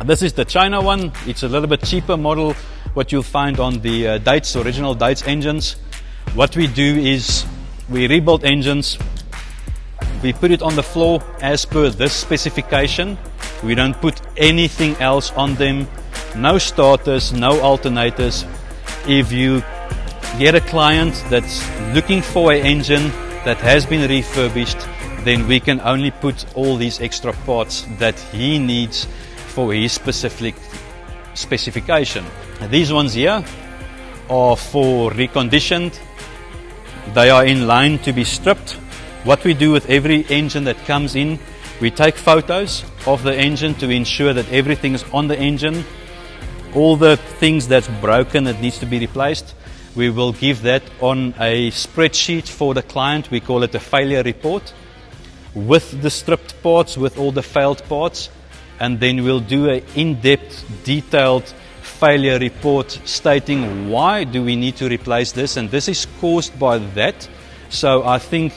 This is the China one. It's a little bit cheaper model, what you'll find on the Deutz, original Deutz engines. What we do is we rebuild engines, we put it on the floor as per this specification. We don't put anything else on them, no starters, no alternators. If you get a client that's looking for an engine that has been refurbished, then we can only put all these extra parts that he needs for his specific specification. These ones here are for reconditioned. They are in line to be stripped. What we do with every engine that comes in, we take photos of the engine to ensure that everything is on the engine. All the things that's broken that needs to be replaced, we will give that on a spreadsheet for the client. We call it a failure report with the stripped parts, with all the failed parts, and then we'll do an in-depth, detailed failure report stating why do we need to replace this, and this is caused by that. So I think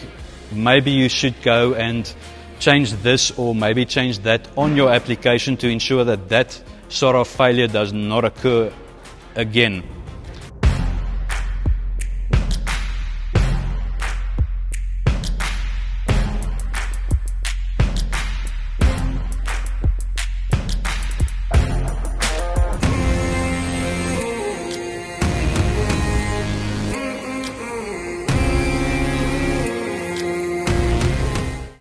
maybe you should go and change this or maybe change that on your application to ensure that that sort of failure does not occur again.